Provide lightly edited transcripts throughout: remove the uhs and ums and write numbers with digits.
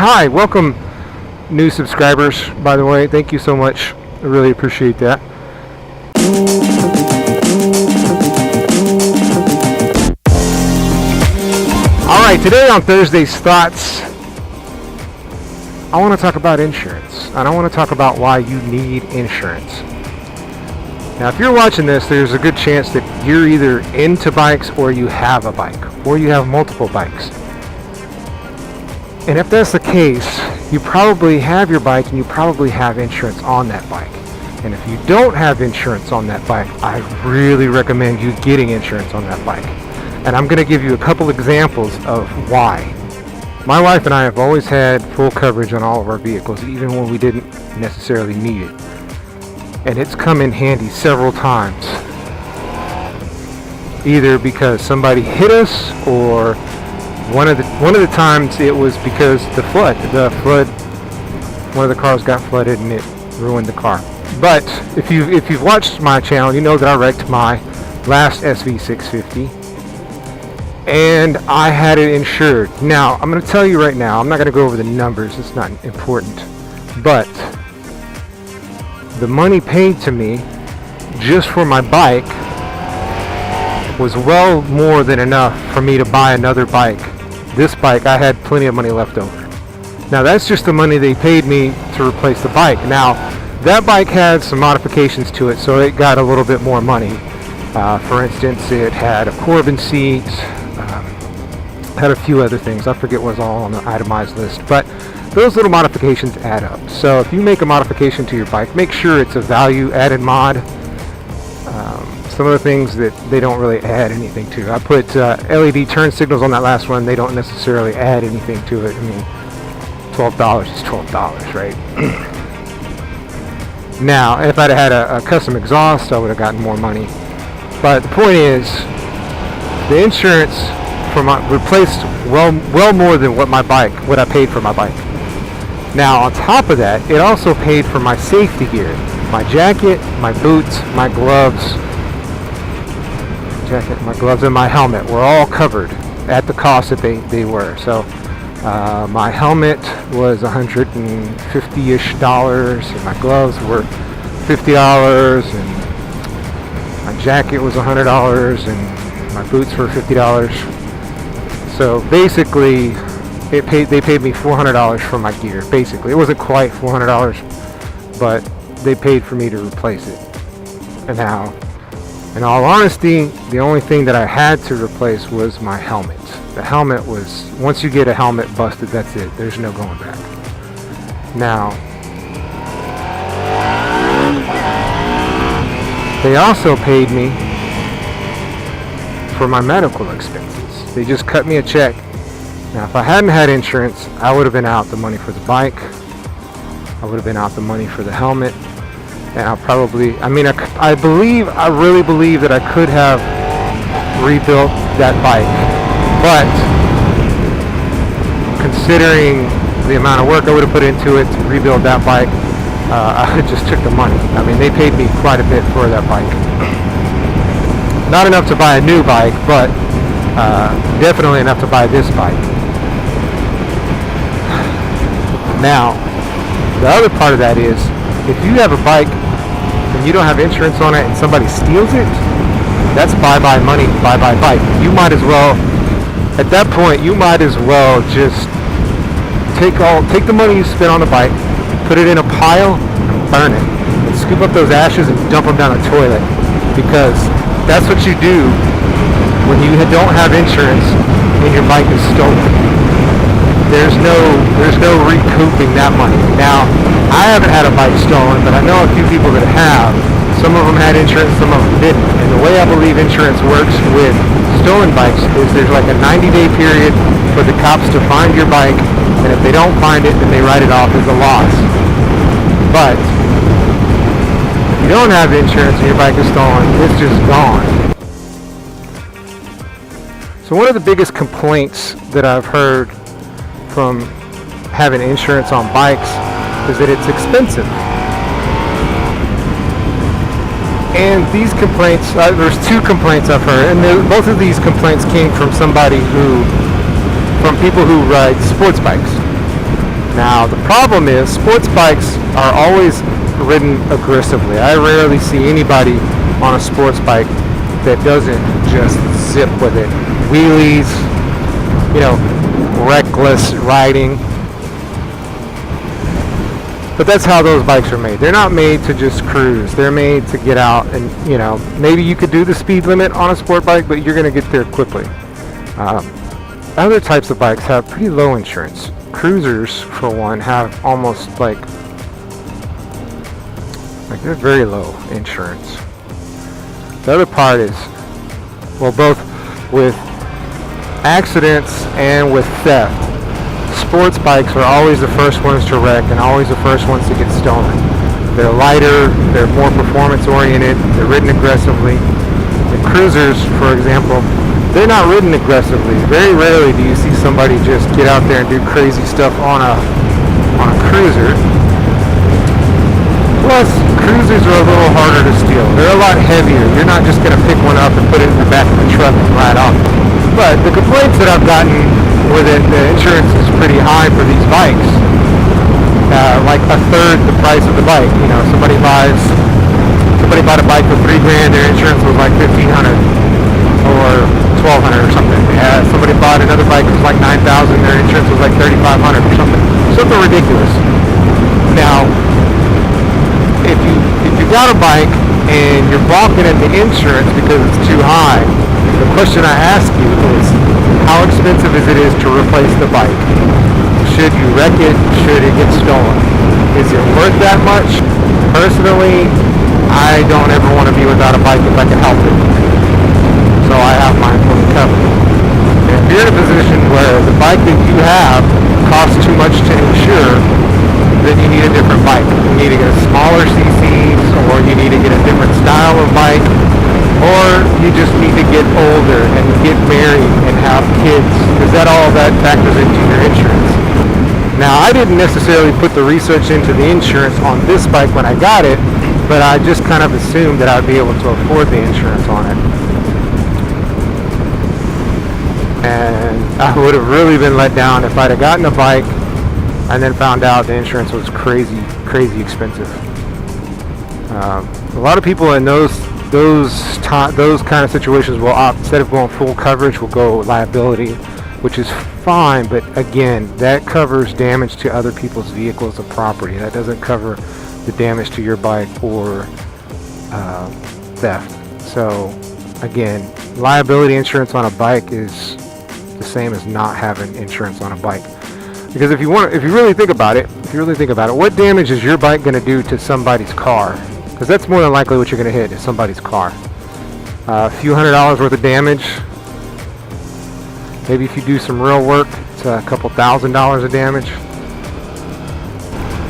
Hi, welcome new subscribers, by the way. Thank you so much. I really appreciate that. Alright, today on Thursday's Thoughts, I want to talk about insurance. And I want to talk about why you need insurance. Now, if you're watching this, there's a good chance that you're either into bikes or you have a bike, or you have multiple bikes. And if that's the case, you probably have your bike and you probably have insurance on that bike. And if you don't have insurance on that bike, I really recommend you getting insurance on that bike. And I'm going to give you a couple examples of why. My wife and I have always had full coverage on all of our vehicles, even when we didn't necessarily need it. And it's come in handy several times. Either because somebody hit us, or one of the times it was because the flood, one of the cars got flooded and it ruined the car. But if you've watched my channel, you know that I wrecked my last SV650 and I had it insured. Now, I'm going to tell you right now, I'm not going to go over the numbers, it's not important, but the money paid to me just for my bike was well more than enough for me to buy another bike. This bike, I had plenty of money left over. Now, that's just the money they paid me to replace the bike. Now, that bike had some modifications to it, so it got a little bit more money. For instance, it had a Corbin seat, had a few other things. I forget what's all on the itemized list, but those little modifications add up. So if you make a modification to your bike, make sure it's a value added mod. Some of the things that they don't really add anything to. I put LED turn signals on that last one. They don't necessarily add anything to it. I mean, $12 is $12, right? Now, if I'd had a custom exhaust, I would have gotten more money. But the point is, the insurance for my replaced well more than what I paid for my bike. Now, on top of that, it also paid for my safety gear, my jacket, my boots, my gloves. My gloves and my helmet were all covered at the cost that they were. So my helmet was $150-ish, and my gloves were $50, and my jacket was $100, and my boots were $50. So basically, they paid me $400 for my gear. Basically, it wasn't quite $400, but they paid for me to replace it. And now, in all honesty, the only thing that I had to replace was my helmet. The helmet was, once you get a helmet busted, that's it. There's no going back. Now, they also paid me for my medical expenses. They just cut me a check. Now, if I hadn't had insurance, I would have been out the money for the bike. I would have been out the money for the helmet. And I really believe that I could have rebuilt that bike. But considering the amount of work I would have put into it to rebuild that bike, I just took the money. I mean, they paid me quite a bit for that bike. Not enough to buy a new bike, but definitely enough to buy this bike. Now, the other part of that is, if you have a bike and you don't have insurance on it and somebody steals it, that's bye-bye money, bye-bye bike. You might as well, at that point, you might as well just take the money you spent on the bike, put it in a pile, and burn it. And scoop up those ashes and dump them down the toilet. Because that's what you do when you don't have insurance and your bike is stolen. There's no recouping that money. Now, I haven't had a bike stolen, but I know a few people that have. Some of them had insurance, some of them didn't. And the way I believe insurance works with stolen bikes is there's like a 90-day period for the cops to find your bike, and if they don't find it, then they write it off as a loss. But if you don't have insurance and your bike is stolen, it's just gone. So one of the biggest complaints that I've heard from having insurance on bikes is that it's expensive. And these complaints, there's two complaints I've heard, and both of these complaints came from from people who ride sports bikes. Now, the problem is sports bikes are always ridden aggressively. I rarely see anybody on a sports bike that doesn't just zip with it. Wheelies, reckless riding. But that's how those bikes are made. They're not made to just cruise. They're made to get out and, maybe you could do the speed limit on a sport bike, but you're going to get there quickly. Other types of bikes have pretty low insurance. Cruisers, for one, have almost like they're very low insurance. The other part is, both with accidents and with theft, sports bikes are always the first ones to wreck and always the first ones to get stolen. They're lighter, they're more performance oriented, they're ridden aggressively. The cruisers, for example, they're not ridden aggressively. Very rarely do you see somebody just get out there and do crazy stuff on a cruiser. Plus, cruisers are a little harder to steal. They're a lot heavier. You're not just going to pick one up and put it in the back of the truck and ride off. But the complaints that I've gotten with it, the insurance is pretty high for these bikes. Like a third the price of the bike. Somebody bought a bike for $3,000, their insurance was like $1,500 or $1,200 or something. Somebody bought another bike that was like $9,000, their insurance was like $3,500 or something. Something ridiculous. Now, if you got a bike and you're balking at the insurance because it's too high, the question I ask you is, how expensive is it to replace the bike? Should you wreck it? Should it get stolen? Is it worth that much? Personally, I don't ever want to be without a bike if I can help it. So I have mine fully covered. And if you're in a position where the bike that you have costs too much to insure, then you need a different bike. You need to get a smaller CCs, or you need to get a different style of bike, or you just need to get older and get married and have kids, because all that factors into your insurance. Now, I didn't necessarily put the research into the insurance on this bike when I got it, but I just kind of assumed that I'd be able to afford the insurance on it. And I would have really been let down if I'd have gotten a bike and then found out the insurance was crazy expensive. A lot of people in those kind of situations will opt, instead of going full coverage, will go liability, which is fine, but again, that covers damage to other people's vehicles and property. That doesn't cover the damage to your bike or theft. So again, liability insurance on a bike is the same as not having insurance on a bike. Because if you really think about it, what damage is your bike going to do to somebody's car? Because that's more than likely what you're going to hit is somebody's car. A few $100s worth of damage. Maybe if you do some real work, it's a couple $1,000s of damage.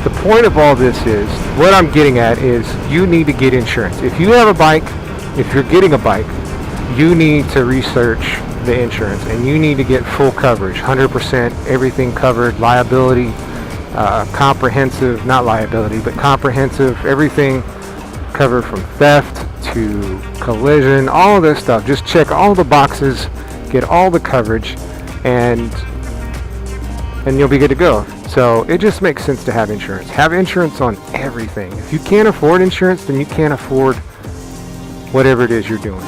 The point of all this is, what I'm getting at is, you need to get insurance. If you have a bike, if you're getting a bike, you need to research the insurance, and you need to get full coverage, 100%, everything covered, liability, comprehensive, not liability, but comprehensive, everything covered from theft to collision, all of this stuff. Just check all the boxes, get all the coverage, and you'll be good to go. So it just makes sense to have insurance. Have insurance on everything. If you can't afford insurance, then you can't afford whatever it is you're doing.